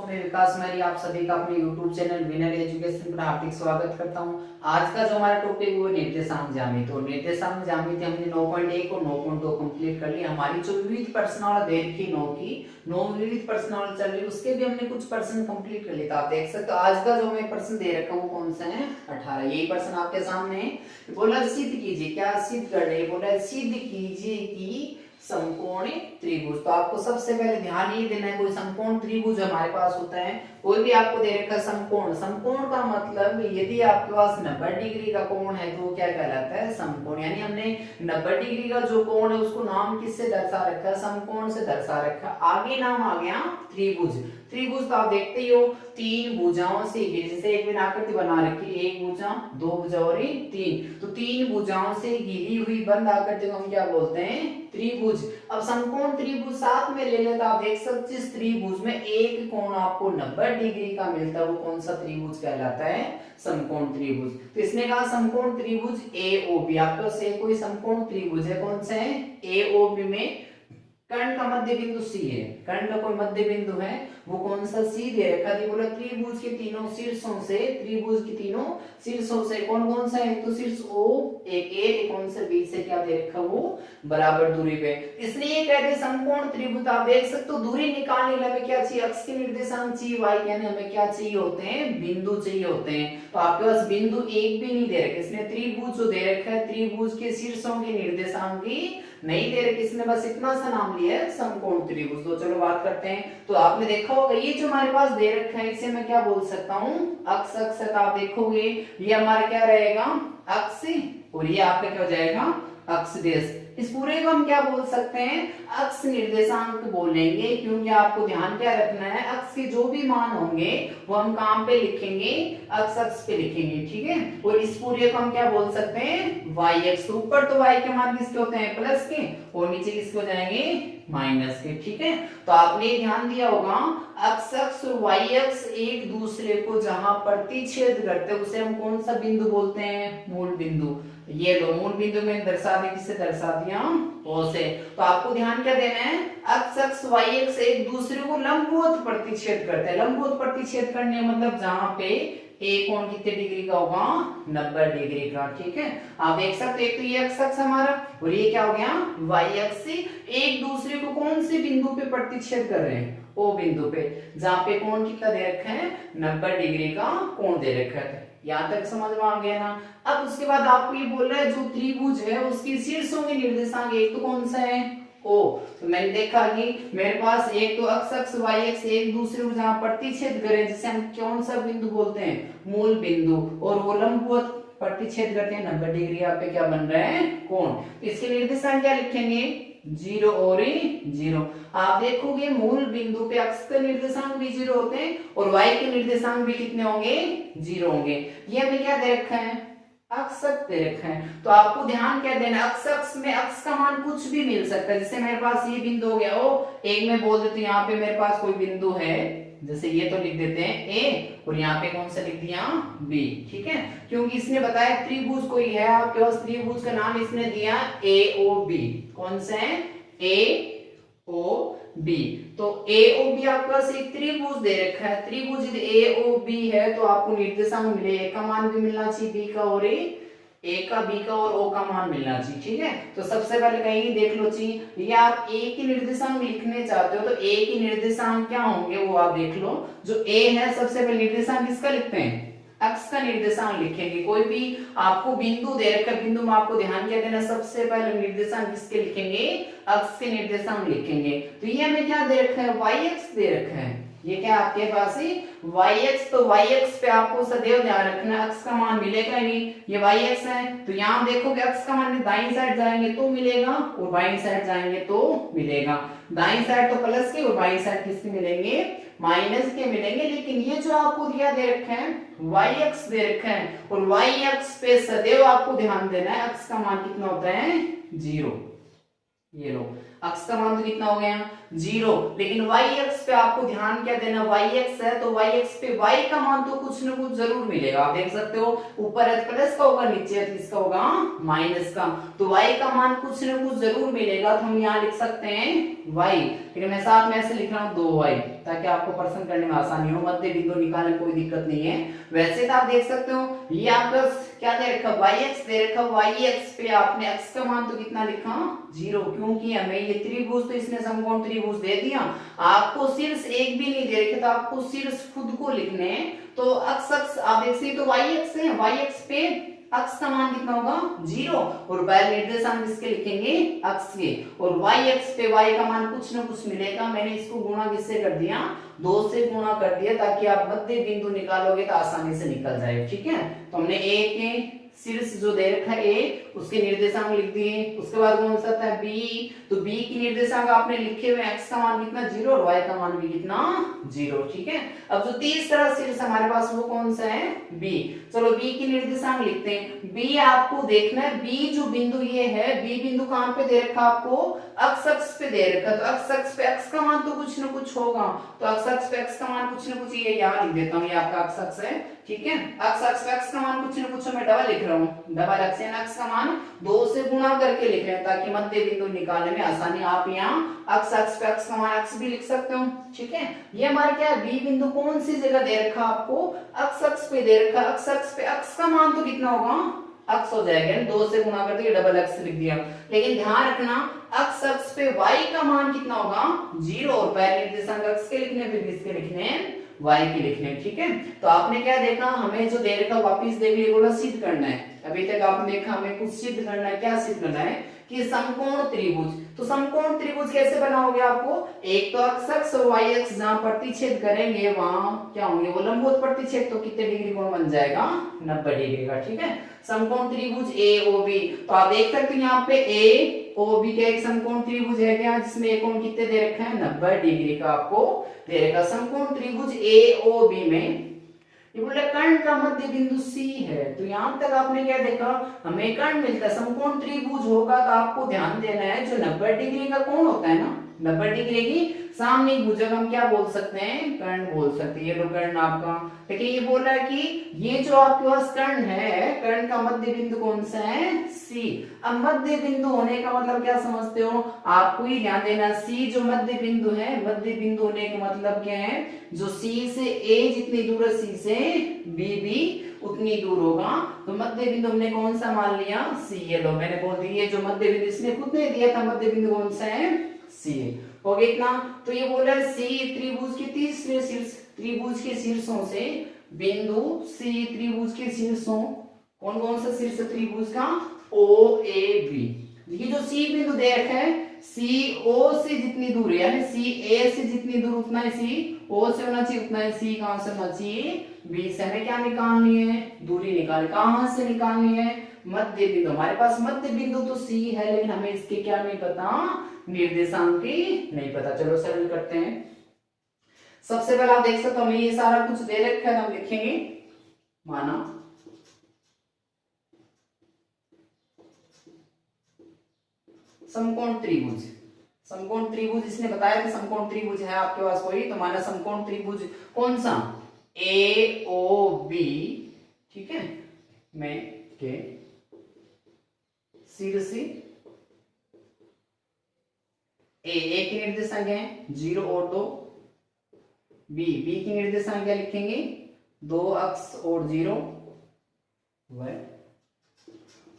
में विकास मैरी आप सभी का अपने YouTube चैनल विनर एजुकेशन पर हार्दिक स्वागत करता हूं। आज का जो हमारा टॉपिक है वो निर्देशांक ज्यामिति। तो निर्देशांक ज्यामिति हमने 9.1 और 9.2 कंप्लीट कर ली। हमारी जो विविध प्रश्नावली दे रखी 9 विविध प्रश्नावली चल रही उसके भी हमने कुछ प्रश्न कंप्लीट कर लिए। तो आप देख सकते हो आज का जो हमें प्रश्न दे रखा है वो कौन सा है, 18। यही प्रश्न आपके सामने है। बोला सिद्ध कीजिए, क्या सिद्ध कर रहे, बोला सिद्ध कीजिए कि समकोणीय त्रिभुज। तो आपको सबसे पहले ध्यान ये देना है, कोई समकोण त्रिभुज हमारे पास होता है, कोई भी आपको दे रखा समकोण। समकोण का मतलब यदि आपके पास 90 डिग्री का कोण है तो वो क्या कहलाता है, समकोण। यानी हमने 90 डिग्री का जो कोण है उसको नाम किससे दर्शा रखा है, समकोण से दर्शा रखा। आगे नाम आ गया त्रिभुज। त्रिभुज तो आप देखते ही हो, तीन भुजाओं से घिरी, जैसे एक मैंने आकृति बना रखी, एक भुजा, दो भुजा और तीन, तो तीन भुजाओं से घिरी हुई बंद आकृति को हम क्या बोलते हैं, त्रिभुज। अब समकोण त्रिभुज साथ में ले ले तो आप देख सकते हैं इस त्रिभुज में एक कोण आपको 90 डिग्री का मिलता है, वो कौन सा त्रिभुज कहलाता है, समकोण त्रिभुज। तो इसने कहा समकोण त्रिभुज AOB। आपके पास कोई समकोण त्रिभुज है, कौन सा है, AOB में कर्ण का मध्य बिंदु C है, कर्ण का कोई मध्य बिंदु है वो कौन सा, C दे रखा है। बोला त्रिभुज के तीनों शीर्षों से, त्रिभुज के तीनों शीर्षों से कौन कौन सा है, तो शीर्ष O एक कौन से बीच से क्या दे रखा, वो बराबर दूरी पे। इसलिए ये कहते हैं समकोण त्रिभुज। आप देख सकते हो दूरी निकालने के लिए हमें क्या चाहिए, अक्ष के निर्देशांक चाहिए y, यानी हमें क्या चाहिए होते हैं, बिंदु चाहिए होते हैं। तो आपके पास बिंदु एक भी नहीं दे रखे, इसने त्रिभुज जो दे रखा है त्रिभुज के शीर्षों के निर्देशांक की नहीं दे रखे, इसने बस इतना सा नाम लिया है समकोण त्रिभुज। तो चलो बात करते हैं। तो आपने देखा होगा ये जो हमारे पास दे रखा है इसे मैं क्या बोल सकता हूँ, अक्ष। अक्ष आप देखोगे ये हमारा क्या रहेगा, अक्ष, और ये आपका क्या हो जाएगा, अक्ष देश। इस पूरे को हम क्या बोल सकते हैं, अक्ष निर्देशांक बोलेंगे, क्योंकि आपको ध्यान क्या रखना है, अक्ष के जो भी मान होंगे वो हम कहां पे लिखेंगे, अक्ष अक्ष पे लिखेंगे, ठीक है। और इस पूरे को हम क्या बोल सकते हैं, y अक्ष। तो ऊपर तो y के मान किसके होते हैं, प्लस के, और नीचे किसके हो जाएंगे, माइनस के, ठीक है। तो आपने ध्यान दिया होगा अक्ष अक्ष और y अक्ष एक दूसरे को जहां प्रतिच्छेद करते हैं उसे हम कौन सा बिंदु बोलते हैं, मूल बिंदु। ये लो मूल बिंदु में दर्शा दे, किससे दर्शा दिया, O से। तो आपको ध्यान क्या देना है, अक्ष अक्ष y अक्ष एक दूसरे को लंबवत प्रतिच्छेद करते हैं। लंबवत प्रतिच्छेद करने मतलब जहां पे एक कोण कितने डिग्री का होगा, 90 डिग्री का, ठीक है। आप देख सकते हैं तो ये अक्ष अक्ष हमारा, और ये क्या हो गया, y अक्ष से एक दूसरे को कौन से बिंदु पे प्रतिच्छेद कर रहे हैं, O बिंदु पे, जहां पे कोण कितना दे रखा है, 90 डिग्री का कोण दे रखा है। यहाँ तक समझ में आ गया ना। अब उसके बाद आपको ये बोल रहा है जो त्रिभुज है उसके शीर्षों के निर्देशांक एक तो कौन सा है, O। तो मैंने देखा कि मेरे पास एक तो अक्ष अक्ष y अक्ष एक दूसरे को जहां प्रतिच्छेद करें जिसे हम कौन सा बिंदु बोलते हैं, मूल बिंदु, और वो लंबवत प्रतिच्छेद करते हैं 90 डिग्री, यहाँ पे क्या बन रहा है, कोण। तो इसके निर्देशांक क्या लिखेंगे, 0 और 0। आप देखोगे मूल बिंदु पे अक्ष के निर्देशांक भी 0 होते हैं और y के निर्देशांक भी कितने होंगे, 0 होंगे। ये हमें क्या दे रखा है, अक्ष अक्ष दे रखा है। तो आपको ध्यान क्या देना, अक्ष अक्ष में अक्ष का मान कुछ भी मिल सकता है। जैसे मेरे पास ये बिंदु हो गया O, एक में बोल देते यहाँ पे मेरे पास कोई बिंदु है, जैसे ये तो लिख देते हैं A, और यहाँ पे कौन सा लिख दिया, B, ठीक है। क्योंकि इसने बताया त्रिभुज कोई है आपके पास, त्रिभुज का नाम इसने दिया AOB। कौन सा है, AOB। तो AOB आपके पास एक त्रिभुज दे रखा है। त्रिभुज यदि AOB है तो आपको निर्देशांक मिले, A का मान भी मिलना चाहिए, B का और A का, B का और O का मान मिलना चाहिए, ठीक है। तो सबसे पहले कहीं देख लो चाहिए, ये आप A की निर्देशांक लिखने चाहते हो तो A की निर्देशांक क्या होंगे वो आप देख लो। जो A है सबसे पहले निर्देशांक किसका लिखते हैं, अक्ष का निर्देशांक लिखेंगे। कोई भी आपको बिंदु दे रखा है, बिंदु में आपको ध्यान क्या देना, सबसे पहले निर्देशांक किसके लिखेंगे, अक्ष के निर्देशांक लिखेंगे। तो ये हमें क्या दे रखा है, y अक्ष दे रखा है। ये क्या आपके पास है, y अक्ष। तो y अक्ष पे आपको सदैव ध्यान रखना अक्ष का मान मिलेगा ही नहीं, ये y अक्ष है। तो यहाँ देखोगे अक्ष का मान दाईं साइड जाएंगे तो मिलेगा और बाईं साइड जाएंगे तो मिलेगा। दाईं साइड तो प्लस के और बाईं साइड किसके मिलेंगे, माइनस के मिलेंगे। लेकिन ये जो आपको दिया दे रखा है y अक्ष दे रखा है, और y अक्ष पे सदैव आपको ध्यान देना है अक्ष का मान कितना होता है, 0। ये लो अक्ष का मान तो कितना हो गया, 0, लेकिन वाई एक्स पे आपको ध्यान क्या देना, वाई एक्स है तो वाई एक्स पे वाई का मान तो कुछ ना कुछ जरूर मिलेगा। आप देख सकते हो ऊपर है प्लस का होगा, नीचे है इसका होगा माइनस का, तो वाई का मान कुछ ना कुछ जरूर मिलेगा। तो हम यहाँ लिख सकते हैं वाई, लेकिन मैं साथ में ऐसे लिख रहा हूँ 2y, ताकि आपको प्रश्न करने में आसानी हो, मध्य बिंदु निकालने कोई दिक्कत नहीं है। वैसे तो आप देख सकते हो ये आपका क्या दे रखा, वाई एक्स दे रखा, वाई एक्स पे आपने एक्स का मान तो कितना लिखा 0, क्योंकि हमें ये त्रिभुज तो इसने समकोण त्रिभुज दे दिया, आपको शीर्ष एक भी नहीं दे रखे, तो आपको शीर्ष खुद को लिखने, तो अक्ष आप देख सकते तो वाई एक्स है, वाई एक्स पे अक्ष का मान कितना होगा 0, और y निर्देशांक किसके लिखेंगे अक्ष के, और y एक्स पे y का मान कुछ ना कुछ मिलेगा। मैंने इसको गुणा किससे कर दिया, 2 से गुणा कर दिया, ताकि आप मध्य बिंदु निकालोगे तो आसानी से निकल जाए। ठीक है, तो हमने a के शीर्ष जो दे रखा है a, उसके निर्देशांक लिख दिए। उसके बाद कौन सा था b, तो b की निर्देशांक आपने लिखे हुए x का मान कितना 0 और y का मान भी कितना 0। ठीक है, अब जो तीसरा शीर्ष हमारे पास वो कौन सा है b। चलो b की निर्देशांक लिखते हैं। b आपको देखना है, b जो बिंदु ये है, b बिंदु कहां पे दे रखा आपको अक्ष पे दे रखा, तो अक्ष पे x का मान तो कुछ ना कुछ होगा, तो अक्ष पे x का मान कुछ ना कुछ ये यहाँ लिख देता हूँ, ये आपका अक्ष है। ठीक है, अक्ष पे x का मान कुछ ना कुछ मैं डबल लिख रहा हूँ, डबल x का मान 2 से गुणा करके लिख रहे हैं, ताकि मध्य बिंदु निकालने में आसानी। आप यहाँ अक्ष पे x का मान x भी लिख सकते हो। ठीक है, ये हमारा क्या है, b बिंदु कौन सी जगह दे रखा आपको अक्ष पे दे रखा, अक्ष पे x का मान तो कितना होगा अक्ष हो जाएगा, 2 से गुणा करके डबल एक्स लिख दिया। लेकिन ध्यान रखना अक्ष पे y का मान कितना होगा 0, और पहले निर्देशांक अक्ष के लिखने फिर किसके लिखने y के लिखने। ठीक है, तो आपने क्या देखा, हमें जो दे रखा वापिस देख लिए, बोला सिद्ध करना है। अभी तक आपने देखा हमें कुछ सिद्ध करना है, क्या सिद्ध करना है कि समकोण त्रिभुज, तो समकोण त्रिभुज कैसे बनाओगे, आपको एक तो अक्ष और y अक्ष जहां प्रतिच्छेद करेंगे वहां क्या होंगे, वो लंबवत प्रतिच्छेद, तो कितने डिग्री कोण बन जाएगा 90 डिग्री का। ठीक है, समकोण त्रिभुज AOB, तो आप देख सकते हो यहाँ पे AOB का एक समकोण त्रिभुज है क्या, जिसमें एक कोण कितने दे रखा है 90 डिग्री का आपको दे रखा। समकोण त्रिभुज AOB में ये बोले कर्ण का मध्य बिंदु C है, तो यहां तक आपने क्या देखा, हमें कर्ण मिलता है। समकोण त्रिभुज होगा तो आपको ध्यान देना है, जो 90 डिग्री का कोण होता है ना, 90 डिग्री की सामयिक भुजक हम क्या बोल सकते हैं, कर्ण बोल सकते हैं। ये लो कर्ण आपका, लेकिन ये बोल रहा है कि ये जो आपके पास कर्ण है, कर्ण का मध्य बिंदु कौन सा है C। अब मध्य बिंदु होने का मतलब क्या समझते हो, आपको ही ध्यान देना, C जो मध्य बिंदु है, मध्य बिंदु होने का मतलब क्या है, जो C से A जितनी दूर है C से B भी उतनी दूर होगा, तो मध्य बिंदु हमने कौन सा मान लिया C। ये लो मैंने बोल दिया, जो मध्य बिंदु इसने खुद ने दिया था, मध्य बिंदु कौन सा है C हो गया इतना। तो ये बोल रहा है C त्रिभुज के तीसरे शीर्ष, त्रिभुज के शीर्षों से बिंदु C त्रिभुज के शीर्षों, कौन कौन सा शीर्ष त्रिभुज का OAB, ये जो C बिंदु दे रखा है CO से जितनी दूर है, यानी CA से जितनी दूर उतना ही CO से होना चाहिए, उतना ही C कहां से होना चाहिए B से। हमें क्या निकालनी है, दूरी निकाल, कहां से निकालनी है, मध्य बिंदु। हमारे पास मध्य बिंदु तो C है, लेकिन हमें इसके क्या नहीं पता, निर्देशांक की नहीं पता। चलो सरल करते हैं। सबसे पहले आप देख सकते हो हमें ये सारा कुछ दे रखा है, हम लिखेंगे माना समकोण त्रिभुज, समकोण त्रिभुज इसने बताया कि समकोण त्रिभुज है आपके पास कोई, तो माना समकोण त्रिभुज कौन सा AOB। ठीक है, में के शीर्ष A की निर्देशांक है 0 और 2, B की निर्देशांक क्या लिखेंगे 2 अक्ष और 0,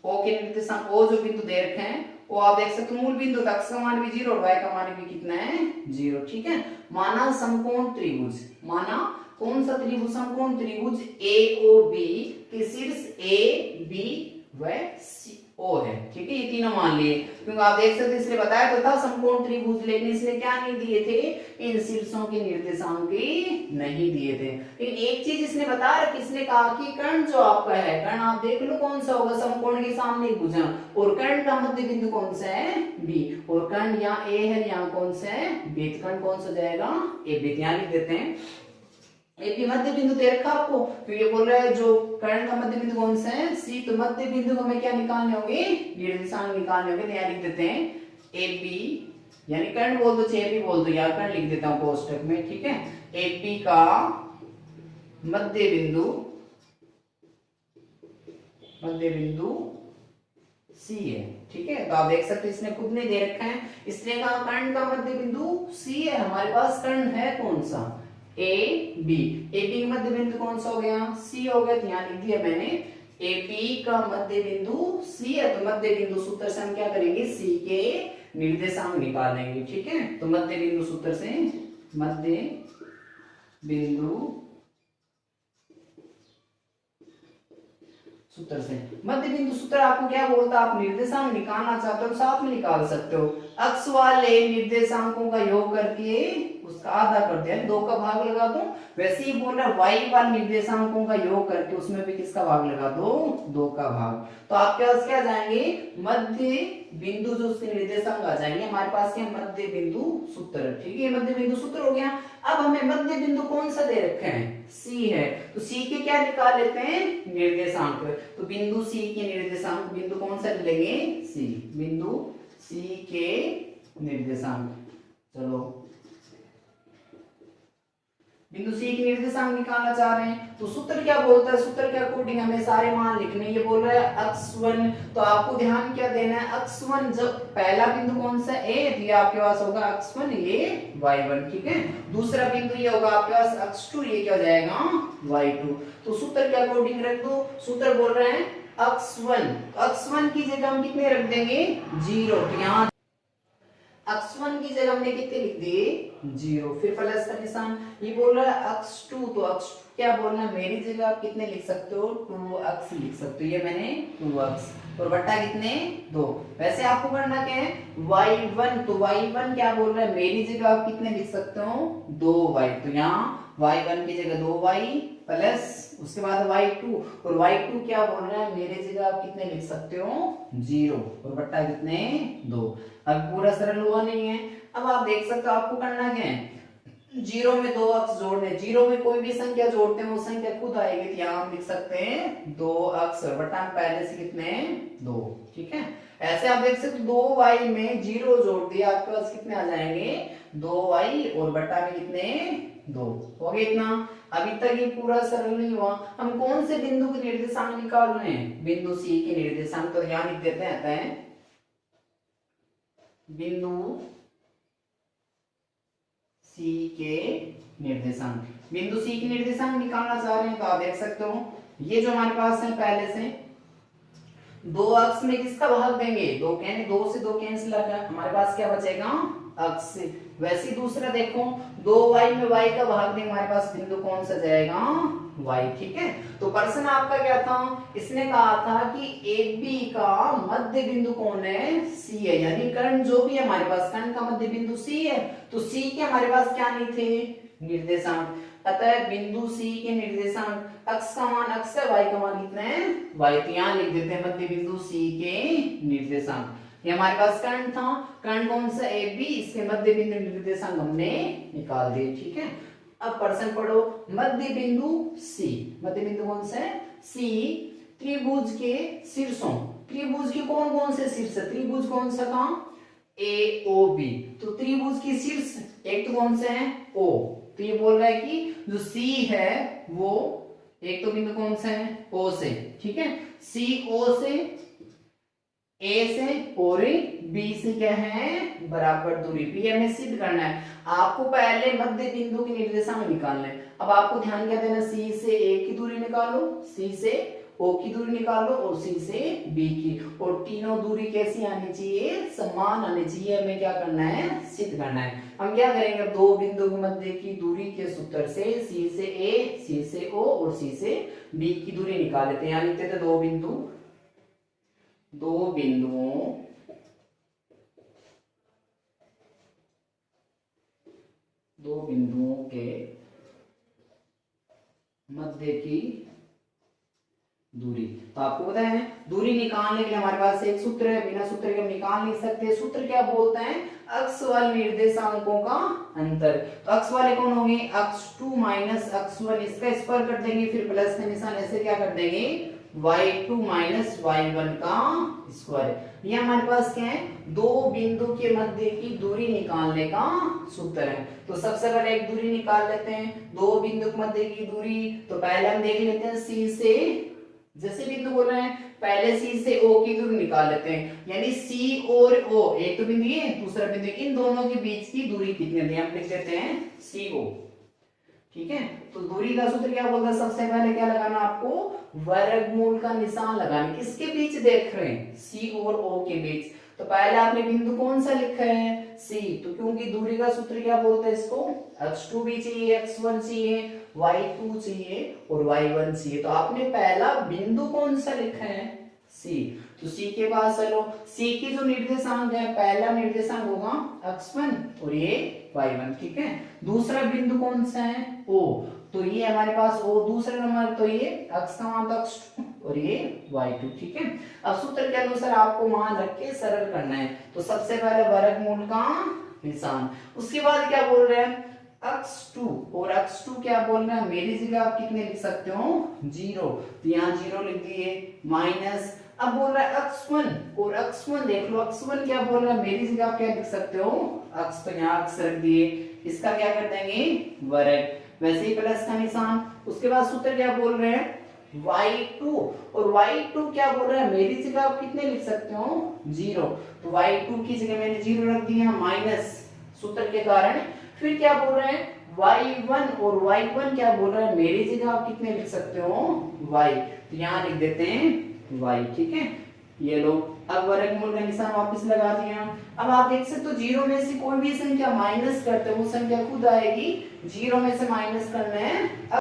O के निर्देशांक, O जो बिंदु दे रखे हैं वो आप देख सकते हो मूल बिंदु का अक्ष का मान भी 0 और y का मान भी कितना है 0। ठीक है, माना समकोण त्रिभुज, माना कौन सा त्रिभुज, समकोण त्रिभुज AOB के शीर्ष A B व O है। ठीक है, ये तीनों मान लिए, क्योंकि आप देख सकते इसलिए बताया तो था समकोण त्रिभुज, लेकिन इसलिए क्या नहीं दिए थे, इन शीर्षों के निर्देशांक नहीं दिए थे। लेकिन एक चीज इसने बता रखी, इसने कहा कि कर्ण जो आपका है, कर्ण आप देख लो कौन सा होगा, समकोण के सामने भुजंग, और कर्ण का मध्य बिंदु कौन सा है B, और कर्ण यहाँ A है, यहाँ कौन सा है B, कर्ण कौन सा जाएगा AB, यहाँ लिख देते हैं। एक मध्य बिंदु दे रखा आपको, तो ये बोल रहा है जो कर्ण का मध्य बिंदु कौन सा है C, तो मध्य बिंदु को हमें क्या निकालने होंगे, निर्देशांक निकालने होंगे, तो यहाँ लिख देते हैं AB यानी कर्ण बोल दो चाहे भी बोल दो, यहाँ कर्ण लिख देता हूं कोष्टक में, ठीक है। एपी का मध्य बिंदु सी है, ठीक है। तो आप देख सकते हैं इसने खुद ने दे रखा है, इसने कहा कर्ण का मध्य बिंदु सी है। हमारे पास कर्ण है कौन सा, ए बी। ए बी का मध्य बिंदु कौन सा हो गया, सी हो गया। तो यहाँ लिख दिया मैंने ए पी का मध्य बिंदु सी है। तो मध्य बिंदु सूत्र से हम क्या करेंगे, सी के निर्देशांक निकालेंगे, ठीक है। तो मध्य बिंदु सूत्र से मध्य बिंदु सूत्र आपको क्या बोलता है, आप निर्देशांक निकालना चाहते हो साथ में निकाल सकते हो। अक्ष वाले निर्देशांकों का योग करके उसका आधा कर दिया, 2 का भाग लगा दो। वैसे ही बोल रहा है y वाले निर्देशांकों का योग करके उसमें भी किसका भाग लगा दो, 2 का भाग। तो आपके पास क्या जाएंगे, मध्य बिंदु जो उसके निर्देशांक आ जाएंगे हमारे पास क्या, मध्य बिंदु सूत्र, ठीक है। मध्य बिंदु सूत्र हो गया। अब हमें मध्य बिंदु कौन सा दे रखे हैं, सी है। तो सी के क्या निकाल लेते हैं, निर्देशांक। तो बिंदु सी के निर्देशांक, बिंदु कौन सा लेंगे, सी। बिंदु सी के निर्देशांक, चलो बिंदु सी के निर्देशांक निकालना चाह रहे हैं। तो सूत्र क्या बोलता है, सूत्र के अकॉर्डिंग हमें सारे मान लिखने। ये बोल रहा है x1, तो आपको ध्यान क्या देना है, x1 जब पहला बिंदु कौन सा a, ये आपके पास होगा x1, ये y1, ठीक है। दूसरा बिंदु ये होगा आपके पास x2, ये क्या हो जाएगा y2। तो सूत्र के अकॉर्डिंग रख दो। सूत्र बोल रहे हैं x1 की जगह हम कितने रख देंगे, 0। तो यहाँ x1 की जगह हमने कितने लिख दिए, 0, फिर प्लस का निशान। ये बोल रहा है x2, तो x2 क्या बोलना है, मेरी जगह आप कितने लिख सकते हो, 2x लिख सकते हो। ये मैंने 2x और बट्टा कितने, 2। वैसे आपको करना क्या है, y1, तो y1 क्या बोल रहा है, मेरी जगह आप कितने लिख सकते हो, 2y। तो यहाँ y1 की जगह 2y प्लस उसके बाद y2, और y2 क्या बोल रहा है, मेरे जगह आप कितने लिख सकते हो, 0 और बट्टा कितने, 2। अब पूरा सरल हुआ नहीं है। अब आप देख सकते हो आपको करना क्या है, 0 में 2 अक्ष जोड़ने। 0 में कोई भी संख्या जोड़ते हैं वो संख्या खुद आएगी। तो यहाँ हम लिख सकते हैं 2 अक्ष और बटा पहले से कितने, 2, ठीक है। ऐसे आप देख सकते 2y में 0 जोड़ दिया, आपके पास कितने आ जाएंगे, 2y और बटा में कितने, 2 हो गया इतना। अभी तक ये पूरा सरल नहीं हुआ। हम कौन से बिंदु के निर्देशांक निकाल रहे हैं, बिंदु सी के निर्देशांक। तो यहाँ लिख देते हैं बिंदु सी के निर्देशांक। बिंदु सी के निर्देशांक निकालना चाह रहे हैं तो आप देख सकते हो ये जो हमारे पास है पहले से 2 अक्ष में किसका भाग देंगे, 2 यानी 2 से 2 कैंसिल आ गया, हमारे पास क्या बचेगा, अक्ष। वैसे दूसरा देखो 2y में y का भाग देंगे, हमारे पास बिंदु कौन सा जाएगा, y, ठीक है। तो प्रश्न आपका क्या था, इसने कहा था कि AB का मध्य बिंदु कौन है, C है। यानी कर्ण जो भी है हमारे पास, कर्ण का मध्य बिंदु C है। तो C के हमारे पास क्या नहीं थे, निर्देशांक। अतः बिंदु C के निर्देशांक, अक्ष का मान अक्ष है, y का मान कितना है, y। तो यहाँ लिख देते हैं मध्य बिंदु C के निर्देशांक। ये हमारे पास कर्ण था, कर्ण कौन सा, AB, इसके मध्य बिंदु निर्देशांक हमने निकाल दिए, ठीक है। अब प्रश्न पढ़ो, मध्य बिंदु C, मध्य बिंदु कौन सा है, C। त्रिभुज के शीर्षों, त्रिभुज के कौन कौन से शीर्ष, त्रिभुज कौन सा था, AOB। तो त्रिभुज के शीर्ष एक तो कौन से है, O। तो ये बोल रहा है कि जो C है वो एक तो बिंदु कौन सा है, O से, ठीक है। CO से, A से और B से क्या है, बराबर दूरी। भी हमें सिद्ध करना है। आपको पहले मध्य बिंदु के निर्देशांक निकालना है। अब आपको ध्यान क्या देना, C से A की दूरी निकालो, C से O की दूरी निकालो और C से B की, और तीनों दूरी कैसी आनी चाहिए, समान आनी चाहिए। हमें क्या करना है, सिद्ध करना है। हम क्या करेंगे, दो बिंदु के मध्य की दूरी के सूत्र से C से A, C से O और C से B की दूरी निकाल लेते हैं। यहाँ लिखते थे दो बिंदुओं के मध्य की दूरी। तो आपको पता है दूरी निकालने के लिए हमारे पास एक सूत्र है, बिना सूत्र के हम निकाल नहीं सकते। सूत्र क्या बोलते हैं, अक्ष वाले निर्देशांकों का अंतर। तो अक्ष वाले कौन होंगे, x2 माइनस x1, इसका स्क्वायर कर देंगे, फिर प्लस का निशान, ऐसे क्या कर देंगे, y2 माइनस y1 का स्क्वायर। ये हमारे पास क्या है, दो बिंदु के मध्य की दूरी निकालने का सूत्र है। तो सबसे पहले एक दूरी निकाल लेते हैं, दो बिंदु के मध्य की दूरी। तो पहले हम देख लेते हैं सी से, जैसे बिंदु बोल रहे हैं पहले सी से ओ की दूरी निकाल लेते हैं, यानी सी और ओ, एक तो बिंदु ये दूसरा बिंदु, इन दोनों के बीच की दूरी कितनी है, हम लिख देते हैं सी ओ। ठीक है, तो दूरी का सूत्र क्या बोलता है, सबसे पहले क्या लगाना आपको, वर्गमूल का निशान लगाना। किसके बीच देख रहे हैं, सी और ओ के बीच। तो पहले आपने बिंदु कौन सा लिखा है, सी। तो क्योंकि दूरी का सूत्र क्या बोलते हैं इसको, x2 भी चाहिए, x1 चाहिए, y2 चाहिए और y1 चाहिए। तो आपने पहला बिंदु कौन सा लिखा है, सी। तो सी के पास चलो, सी की जो निर्देशांक है, पहला निर्देशांक होगा x1 और ये y1। ठीक है, दूसरा बिंदु कौन सा है, o। तो ये हमारे पास o दूसरे नंबर, तो ये x का मान x2 और ये y2। ठीक है, अब सूत्र के अनुसार आपको मान रख के सरल करना है। तो सबसे पहले वर्गमूल का निशान, उसके बाद क्या बोल रहे हैं, x2 और x2 क्या बोल रहे हैं, मेरी जगह आप कितने लिख सकते हो, 0। तो यहाँ 0 लिख दिए, माइनस, अब बोल रहा है x1 और x1 देख लो, x1 क्या बोल रहा है, मेरी जगह आप क्या लिख सकते हो, x। तो यहाँ x रख दिए, इसका क्या कर देंगे, वर्ग, वैसे ही प्लस का निशान। उसके बाद सूत्र क्या बोल रहे हैं, y2 और y2 क्या बोल रहा है, मेरी जगह आप कितने लिख सकते हो, 0। तो y2 की जगह मैंने 0 रख दिया, माइनस सूत्र के कारण। फिर क्या बोल रहे हैं, y1 और y1 क्या बोल रहा है, मेरी जगह आप कितने लिख सकते हो, y। तो यहाँ लिख देते हैं y। ठीक है, ये लो, अब वर्गमूल का निशान वापस लगा दिया। अब आप देख सकते हो 0 में से कोई भी संख्या माइनस करते हो वो संख्या खुद आएगी, 0 में से माइनस करना है। अब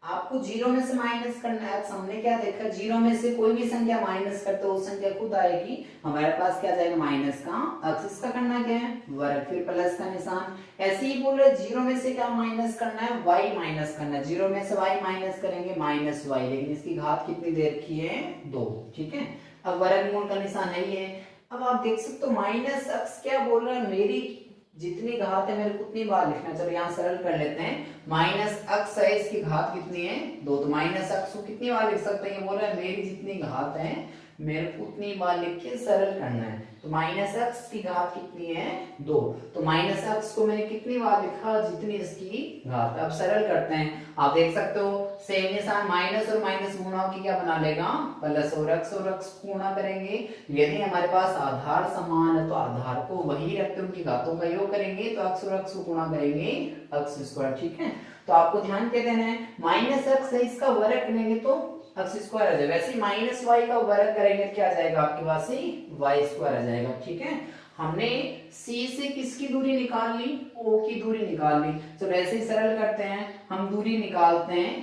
आपको 0 में से माइनस करना है। हमने क्या देखा, 0 में से कोई भी संख्या माइनस करते हो वो संख्या खुद आएगी, हमारे पास क्या जाएगा, माइनस का अक्स। इसका करना क्या है, वर्ग, फिर प्लस का निशान। ऐसे ही बोल रहे 0 में से क्या माइनस करना है, y माइनस करना है। 0 में से y माइनस करेंगे, माइनस y, लेकिन इसकी घात कितनी दे रखी है, 2। ठीक है, अब वर्गमूल का निशान है ये। अब आप देख सकते हो माइनस अक्स क्या बोल रहा है, मेरी जितनी घात है मेरे को उतनी बार लिखना है। चलो यहाँ सरल कर लेते हैं, माइनस अक्स है, इसकी घात कितनी है, 2। तो माइनस अक्स को कितनी बार लिख सकते हैं, ये बोल रहा है मेरी जितनी घात है मेरे को उतनी बार लिख के सरल करना है। तो माइनस अक्स की घात कितनी है, 2। तो माइनस अक्स को मैंने कितनी बार लिखा, जितनी इसकी घात। अब सरल करते हैं, आप देख सकते हो सेम निशान, माइनस और माइनस गुणा की क्या बना लेगा, प्लस, और अक्स गुणा करेंगे। यदि हमारे पास आधार समान है तो आधार को वही रखते उनकी घातों का योग करेंगे, तो अक्स और अक्स को गुणा करेंगे, अक्स स्क्वायर। ठीक है, तो आपको ध्यान क्या देना है, माइनस अक्स है, इसका वर्ग करेंगे तो अक्स स्क्वायर आ जाएगा। वैसे ही माइनस वाई का वर्ग करेंगे क्या आ जाएगा आपके पास, ही वाई स्क्वायर आ जाएगा। ठीक है, हमने C से किसकी दूरी निकाल ली, O की दूरी निकाल ली। तो वैसे ही सरल करते हैं, हम दूरी निकालते हैं।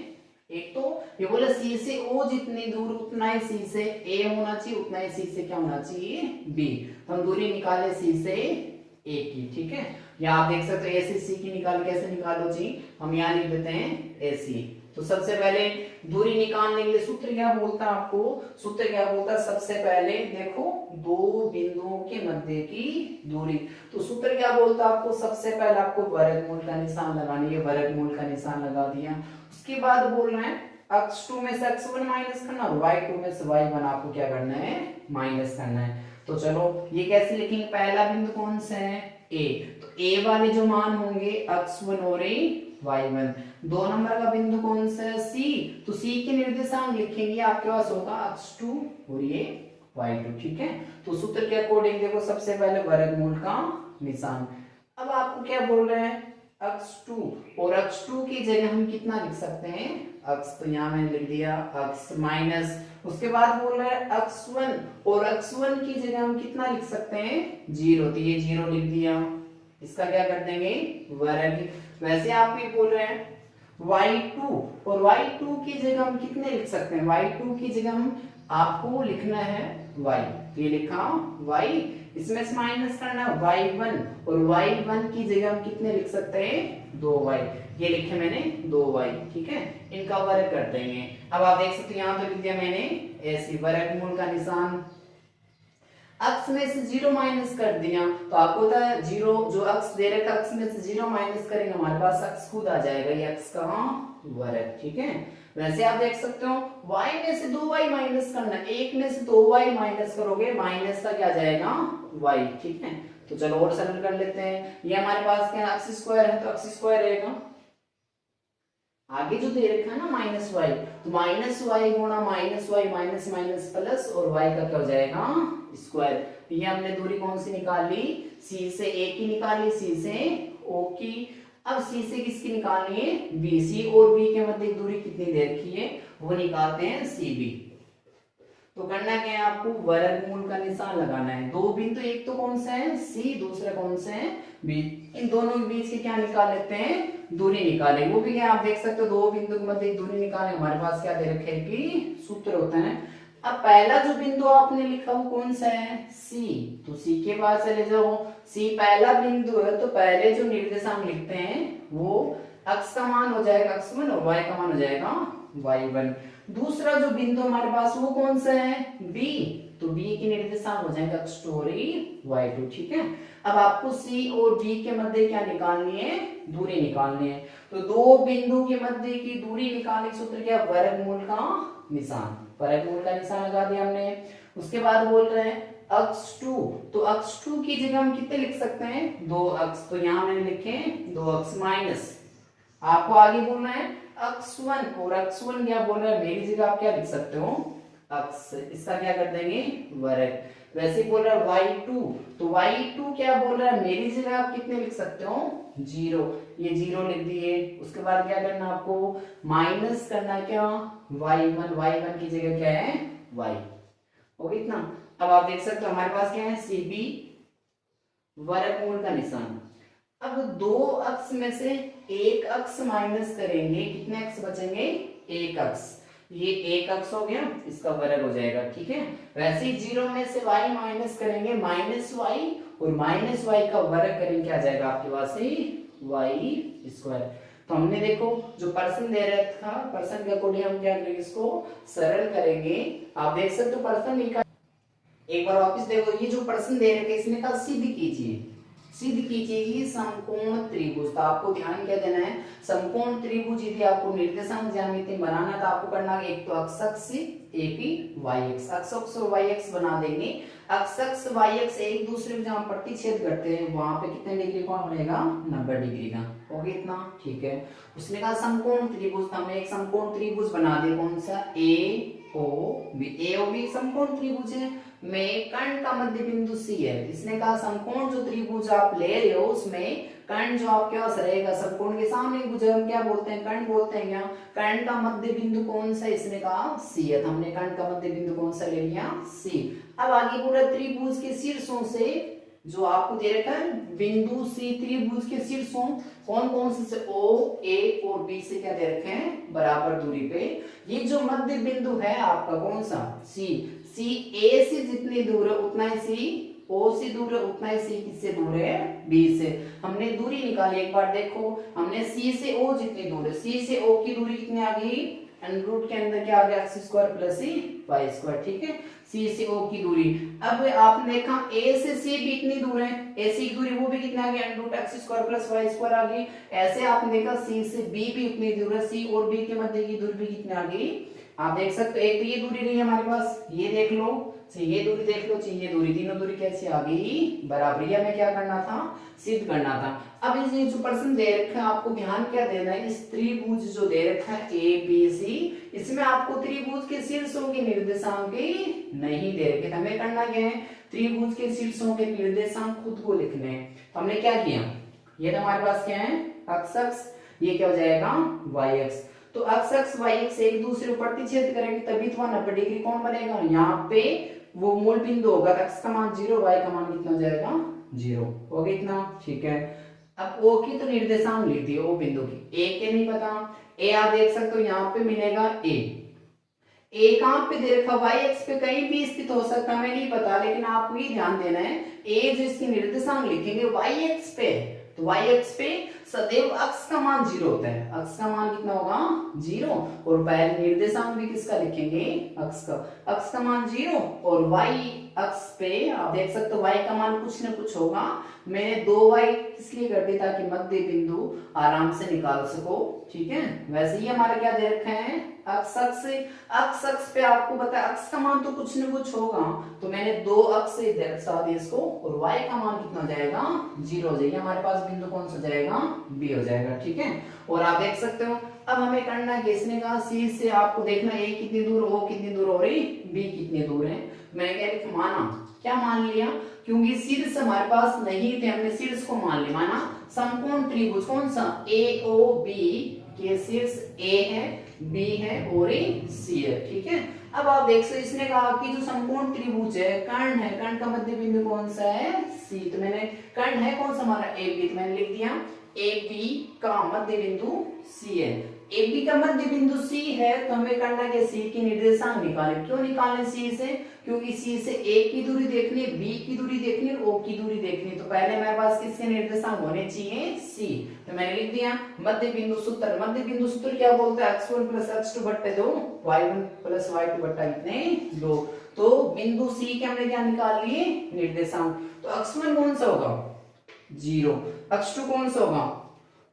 एक तो ये बोला C से O जितनी दूर उतना ही C से A होना चाहिए, उतना ही C से क्या होना चाहिए, B। तो हम दूरी निकाले C से A की। ठीक है, या आप देख सकते हो A से C की निकाल, कैसे निकालो जी, हम यहाँ लिख देते हैं AC। तो सबसे पहले दूरी निकालने के लिए सूत्र क्या बोलता है आपको, सूत्र क्या बोलता है, सबसे पहले देखो दो बिंदुओं के मध्य की दूरी। तो सूत्र क्या बोलता है आपको, सबसे पहले आपको वर्गमूल का निशान लगानी है, वर्गमूल का निशान लगा दिया। उसके बाद बोल रहे हैं x2 में से x1 माइनस करना और y2 में से y1 आपको क्या करना है, माइनस करना है। तो चलो ये कैसे लिखेंगे, पहला बिंदु कौन सा है, a। तो a वाले जो मान होंगे x1 और y1। 2 नंबर का बिंदु कौन सा है, c। तो c के निर्देशांक लिखेंगे, आपके पास होगा x2 और ये y2। ठीक है, तो सूत्र के अकॉर्डिंग देखो सबसे पहले वर्गमूल का निशान। अब आपको क्या बोल रहे हैं, x2 और x2 की जगह हम कितना लिख सकते हैं, x। तो यहाँ मैंने लिख दिया x माइनस, उसके बाद बोल रहे हैं x1 और x1 की जगह हम कितना लिख सकते हैं, 0। तो ये 0 लिख दिया, इसका क्या कर देंगे, वर्ग। वैसे आप भी बोल रहे हैं y2 और y2 की जगह हम कितने लिख सकते हैं, y2 की जगह हम आपको लिखना है y। तो ये लिखा y, इसमें से माइनस करना y1 और y1 की जगह हम कितने लिख सकते हैं, 2y। ये लिखे मैंने 2y। ठीक है, इनका वर्ग कर देंगे। अब आप देख सकते हैं यहाँ तो लिख दिया मैंने ऐसे, वर्गमूल का निशान। अक्ष में से 0 माइनस कर दिया तो आपको होता है 0, जो अक्ष दे रखा अक्ष में से 0 माइनस करेंगे हमारे पास अक्ष खुद आ जाएगा, ये अक्ष का वर्ग। ठीक है, वैसे आप देख सकते हो y में से 2y माइनस करना, 1 में से 2y माइनस करोगे माइनस का क्या आ जाएगा y। ठीक है, तो चलो और सरल कर लेते हैं। ये हमारे पास क्या अक्ष स्क्वायर है तो अक्ष स्क्वायर रहेगा, आगे जो दे रखा है ना माइनस वाई, तो माइनस वाई गुणा minus Y minus minus plus और वाई का क्या हो जाएगा स्क्वायर। ये हमने दूरी कौन सी निकाली, सी से ए की निकाली, सी से ओ की। अब सी से किसकी निकालनी है, बी। सी और बी के मध्य दूरी कितनी दे रखी है वो निकालते हैं सी बी। तो करना क्या है आपको, वर्गमूल का निशान लगाना है। दो बिंदु, एक तो कौन सा है सी, दूसरा कौन सा है बी, इन दोनों के बीच के क्या निकाल लेते हैं दूरी निकाले। वो भी क्या आप देख सकते हो, दो बिंदु के मध्य दूरी निकाले, हमारे पास क्या दे रखे हैं कि सूत्र होता है। अब पहला जो बिंदु आपने लिखा वो कौन सा है सी, तो सी के पास चले जाओ। सी पहला बिंदु है तो पहले जो निर्देशांक लिखते हैं वो x का मान हो जाएगा x1 और y का मान हो जाएगा y1। दूसरा जो बिंदु हमारे पास वो कौन सा है b, तो b के निर्देशांक हो जाएगा x2 और y2। ठीक है, अब आपको c और b के मध्य क्या निकालनी है, दूरी निकालनी है। तो दो बिंदु के मध्य की दूरी निकालने का सूत्र क्या, वर्गमूल का निशान। वर्गमूल का निशान लगा दिया हमने। उसके बाद बोल रहे हैं x2, तो x2 की जगह हम कितने लिख सकते हैं, 2x, तो यहाँ मैंने लिखे 2x माइनस, आपको आगे बोलना है x1, और x1 क्या बोल रहा है मेरी जगह आप क्या लिख सकते हो x, इसका क्या कर देंगे वर्ग। वैसे बोल रहा है y2, तो y2 क्या बोल रहा है मेरी जगह आप कितने लिख सकते हो 0, ये 0 लिख दिए। उसके बाद क्या करना आपको, माइनस करना क्या y1, y1 की जगह क्या है y, हो गया इतना। अब आप देख सकते हो हमारे पास क्या है सी बी, वर्गमूल का निशान। अब दो अक्ष में से एक अक्ष माइनस करेंगे, कितने अक्ष बचेंगे, एक अक्ष, ये एक अक्ष हो गया, इसका वर्ग हो जाएगा। ठीक है, वैसे ही 0 में से y माइनस करेंगे माइनस y, और माइनस y का वर्ग करेंगे क्या आ जाएगा आपके पास y स्क्वायर। तो हमने देखो जो पर्सन दे रहा था, पर्सन के अकॉर्डिंग हम क्या करेंगे, इसको सरल करेंगे। आप देख सकते हो पर्सन लिखा, एक बार वापस देखो, ये जो पर्सन दे रखे इसने कहा सिद्ध कीजिए, सिद्ध कीजिए कि समकोण त्रिभुज। तो आपको ध्यान क्या देना है, समकोण त्रिभुज यदि आपको निर्देशांक ज्यामिति बनाना तो आपको करना है एक तो अक्ष अक्ष एक ही वाई एक्स, अक्ष अक्ष और वाई एक्स बना देंगे। अक्ष अक्ष वाई एक्स एक दूसरे को जहां प्रतिच्छेद करते हैं वहां पे कितने डिग्री कोण बनेगा 90 डिग्री का, हो गया इतना। ठीक है, उसने कहा समकोण त्रिभुज, हमें एक समकोण त्रिभुज बना दे, कौन सा ए ओ बी समकोण त्रिभुज है, में कर्ण का मध्य बिंदु सी है। इसने कहा समकोण जो त्रिभुज आप ले रहे हो उसमें कर्ण जो आपके पास रहेगा, समकोण के सामने भुजा हम क्या बोलते हैं, कर्ण बोलते हैं क्या, कर्ण का मध्य बिंदु कौन सा, इसने कहा सी है, तो हमने कर्ण का मध्य बिंदु कौन सा ले लिया सी। अब आगे पूरा त्रिभुज के शीर्षों से जो आपको दे रखा है बिंदु सी, त्रिभुज के शीर्षों कौन कौन से ओ ए और बी से क्या दे रखे हैं बराबर दूरी पे। ये जो मध्य बिंदु है आपका कौन सा सी, सी ए से जितनी दूर है उतना ही सी ओ से दूर है, उतना ही सी किससे दूर है बी से। हमने दूरी निकाली, एक बार देखो हमने सी से ओ जितनी दूर है, सी से ओ की दूरी कितनी आ गई, रूट के अंदर क्या आ गया X square plus Y square. ठीक है, सी से ओ की दूरी। अब आपने देखा ए से सी भी इतनी दूर है, ए सी की दूरी वो भी कितना आ गया root X square plus Y square आ गई। ऐसे आपने देखा सी से बी भी उतनी दूर है, सी और बी के मध्य की दूरी भी कितनी आ गई, आप देख सकते हो। एक तो ये दूरी रही है हमारे पास, ये देख लो, ये दूरी देख लो, ये दूरी, तीनों दूरी कैसी आ गई बराबरी। हमें क्या करना था, सिद्ध करना था। अब इस जो प्रश्न दे रखा है आपको ध्यान क्या देना है, इस त्रिभुज जो दे रखा है ए बी सी, इसमें आपको त्रिभुज के शीर्षों के निर्देशांक नहीं दे रखे। हमें करना क्या है, त्रिभुज के शीर्षों के निर्देशांक खुद को लिखने हैं। तो हमने क्या किया, ये तो हमारे पास क्या है अक्ष अक्ष, ये क्या हो जाएगा वाई अक्ष। तो अक्ष अक्ष वाई अक्ष एक दूसरे को प्रतिच्छेद करेंगे तभी तो 90 डिग्री कोण बनेगा। यहाँ पे वो मूल बिंदु होगा, अक्ष का मान 0, वाई का मान कितना हो जाएगा 0, हो गया इतना। ठीक है, अब ओ की तो निर्देशांक लिख दिए, ओ बिंदु की, ए के नहीं पता, ए आप देख सकते हो यहाँ पे मिलेगा ए कहां पे दे रखा वाई एक्स पे कहीं भी स्थित हो सकता है, हमें नहीं पता, लेकिन आपको ये ध्यान देना है ए जो इसके निर्देशांक लिखेंगे वाई एक्स पे, तो वाई एक्स पे सदैव अक्ष का मान 0 होता है। अक्ष का मान कितना होगा 0, और पहले निर्देशांक भी किसका लिखेंगे अक्ष का। अक्ष का मान 0 और y अक्ष पे आप देख सकते हो y का मान कुछ न कुछ होगा। मैंने 2y इसलिए कर दी ताकि मध्य बिंदु आराम से निकाल सको, ठीक है। वैसे ही हमारा क्या दे रखा है अक्ष अक्ष पे आपको पता है अक्ष का मान तो कुछ न कुछ होगा, तो मैंने 2 अक्ष से दर्शा दी इसको, और y का मान कितना हो जाएगा 0 हो जाएगा। हमारे पास बिंदु कौन सा जाएगा b हो जाएगा, ठीक है। और आप देख सकते हो अब हमें करना है किसने कहा c से आपको देखना a कितनी दूर, o कितनी दूर हो रही, b कितनी दूर है। मैंने क्या लिखा माना, क्या मान लिया, क्योंकि शीर्ष हमारे पास नहीं थे, हमने शीर्ष को मान लिया। माना समकोण त्रिभुज कौन सा AOB के शीर्ष A है, B है और C है, ठीक है। अब आप देख सकते इसने कहा कि जो समकोण त्रिभुज है कर्ण है, कर्ण का मध्य बिंदु कौन सा है C, तो मैंने कर्ण है कौन सा हमारा AB, तो मैंने लिख दिया AB का मध्य बिंदु C है। AB का मध्य बिंदु C है तो हमें करना है C की निर्देशांक निकालें। क्यों निकालें C से, क्योंकि C से A की दूरी देखनी है, B की दूरी देखनी है और O की दूरी देखनी है, तो पहले हमारे पास किसके निर्देशांक होने चाहिए C, तो मैंने लिख दिया मध्य बिंदु सूत्र। मध्य बिंदु सूत्र क्या बोलता है x1 प्लस x2 बट्टे 2 y1 प्लस y2 बट्टा कितने 2, तो बिंदु C के हमने क्या निकाल लिए निर्देशांक। तो x1 कौन सा होगा 0, x2 कौन सा होगा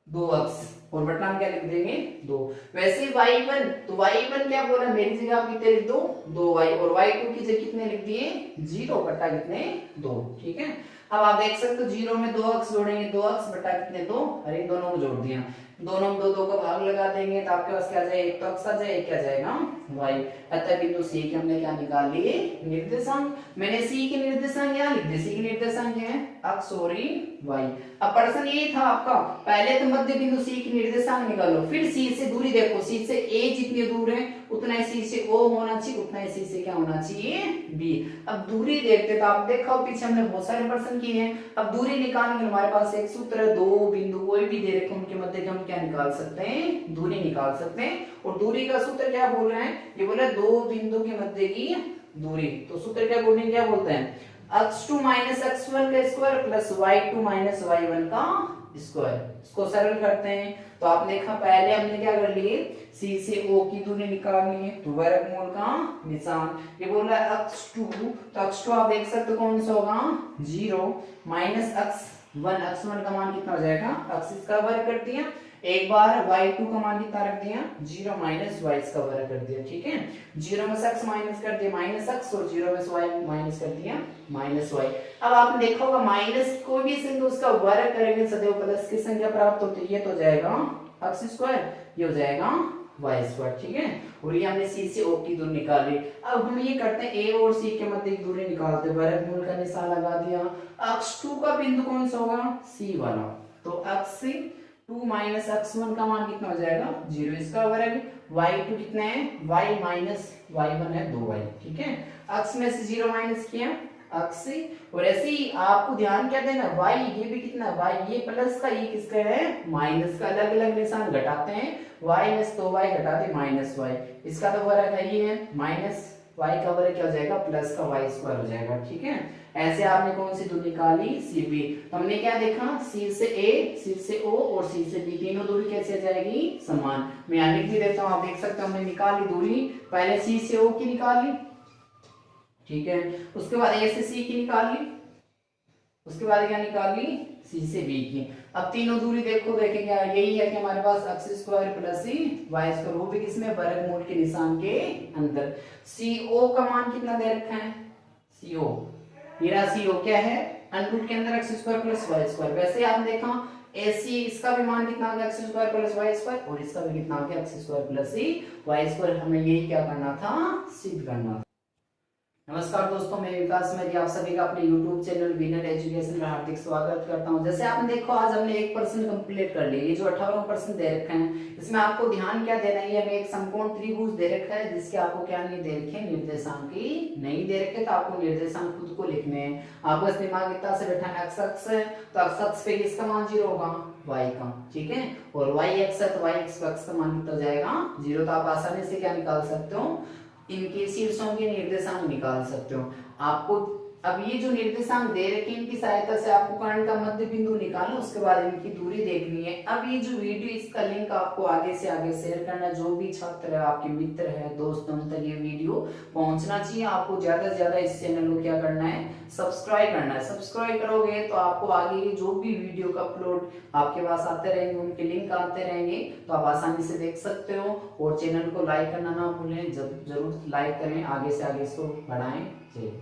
2 अक्ष और बट्टा हम क्या लिख देंगे 2। वैसे y1 तो y1 क्या बोला मेरी जगह आप कितने लिख दो 2y, और y2 की जगह कितने लिख दिए 0 बट्टा कितने 2, ठीक है। अब आप देख सकते हो 0 में 2 अक्ष जोड़ेंगे, 2 अक्ष बट्टा कितने 2, अरे दोनों को जोड़ दिया, दोनों में 2 का भाग लगा देंगे तो आपके पास क्या जाएगा, एक तो अक्ष आ जाए, एक क्या जाएगा y। अतः बिंदु C के हमने क्या निकाल लिए निर्देशांक। मैंने C के निर्देशांक यहाँ लिख दिए, C के निर्देशांक क्या है अक्ष और y। अब प्रश्न ये था आपका, पहले तो मध्य बिंदु C की निर्देशांक निकालो, फिर C से दूरी देखो, C से A जितनी दूर है उतना ही C से O होना चाहिए, उतना ही C से क्या होना चाहिए B। अब दूरी देखते तो आप देखो पीछे हमने बहुत सारे प्रश्न किए हैं। अब दूरी निकालने के हमारे पास एक सूत्र है, 2 बिंदु कोई भी दे रखे उनके मध्य हम क्या निकाल सकते हैं दूरी निकाल सकते हैं। और दूरी का सूत्र क्या बोल रहे हैं, ये बोला 2 बिंदु के मध्य की दूरी, तो सूत्र क्या बोलने क्या बोलते हैं x2 माइनस x1 का square plus y2 minus y1 का स्क्वायर। इसको सरल करते हैं तो आपने देखा पहले हमने क्या कर लिए C से O की दूरी निकालनी है, तो वर्गमूल का निशान, ये बोल रहा है x2, तो x2 आप देख सकते हो कौन सा होगा 0 माइनस x1 का मान कितना हो जाएगा x इसका वर्ग कर दिया, एक बार y2 का मान कितना रख दिया 0 माइनस y इसका वर्ग कर दिया, ठीक है। 0 में से x माइनस कर दिया माइनस x, और 0 में से y माइनस कर दिया माइनस y। अब आपने देखा होगा माइनस कोई भी संख्या उसका वर्ग करेंगे सदैव प्लस की संख्या प्राप्त होती है, ये तो जाएगा x स्क्वायर, ये हो जाएगा y स्क्वायर, ठीक है। और ये हमने C से O की दूरी निकाल ली। अब हम ये करते हैं A और C के मध्य की दूरी निकालते हैं, वर्गमूल का निशान लगा दिया। x2 का बिंदु कौन सा होगा C वाला, तो x2 माइनस x1 का मान कितना हो जाएगा 0, इसका वर्ग, y2 कितना है y माइनस y1 है 2y, ठीक है। x में से 0 माइनस किया x, और ऐसे ही आपको ध्यान क्या देना y, ये भी कितना y, ये प्लस का, ये किसका है माइनस का, अलग अलग निशान घटाते हैं, y में से 2y घटाते माइनस y, इसका तो वर्ग है ये है माइनस y का वर्ग क्या हो जाएगा प्लस का y स्क्वायर हो जाएगा, ठीक है। ऐसे आपने कौन सी दूरी निकाली CB, तो हमने क्या देखा C से A, C से O और C से B, तीनों दूरी कैसे आ जाएगी समान। मैं यहाँ लिख भी देता हूँ, आप देख सकते हो हमने निकाली दूरी, पहले C से O की निकाली, ठीक है, उसके बाद A से C की निकाल ली, उसके बाद क्या निकाल ली C से B की। अब तीनों दूरी देखो, देखेंगे यही है कि हमारे पास x square plus y square, वो भी किसमें वर्गमूल के निशान के अंदर। CO का मान कितना दे रखा है CO, मेरा CO क्या है अंडर रूट के अंदर x square plus y square. वैसे आपने देखा AC इसका भी मान कितना आ गया x square plus y square, और इसका भी कितना आ गया x square plus y square. हमें यही क्या करना था सिद्ध करना था। नमस्कार दोस्तों, मैं विकास मेरी आप सभी का अपने YouTube चैनल विनर एजुकेशन में हार्दिक स्वागत करता हूं। जैसे आपने देखो आज हमने एक प्रश्न कंप्लीट कर लिया। ये जो 18वां प्रश्न दे रखा है इसमें आपको ध्यान क्या देना है, हमें एक समकोण त्रिभुज दे रखा है जिसके आपको क्या नहीं दे रखे निर्देशांक ही नहीं दे रखे, तो आपको निर्देशांक खुद को लिखने हैं। आपको इस दिमाग इतना से बैठाना x अक्ष है तो x अक्ष पे किसका मान 0 होगा y का, ठीक है, और y अक्ष है तो y अक्ष का मान कितना जाएगा 0। तो आप आसानी से क्या निकाल सकते हो इनके शीर्षों के निर्देशांक निकाल सकते हो। आपको अब ये जो निर्देशांक दे रखे हैं इनकी सहायता से आपको कर्ण का मध्य बिंदु निकालना, उसके बाद इनकी दूरी देखनी है। अब ये जो वीडियो, इसका लिंक आपको आगे से आगे शेयर करना, जो भी छात्र है, आपके मित्र है, दोस्तों तक ये वीडियो पहुंचना चाहिए। आपको ज्यादा से ज्यादा इस चैनल को क्या करना है, सब्सक्राइब करना है। सब्सक्राइब करोगे तो आपको आगे जो भी वीडियो का अपलोड आपके पास आते रहेंगे, उनके लिंक आते रहेंगे, तो आप आसानी से देख सकते हो। और चैनल को लाइक करना ना भूलें, जरूर लाइक करें, आगे से आगे इसको बढ़ाएं। जी।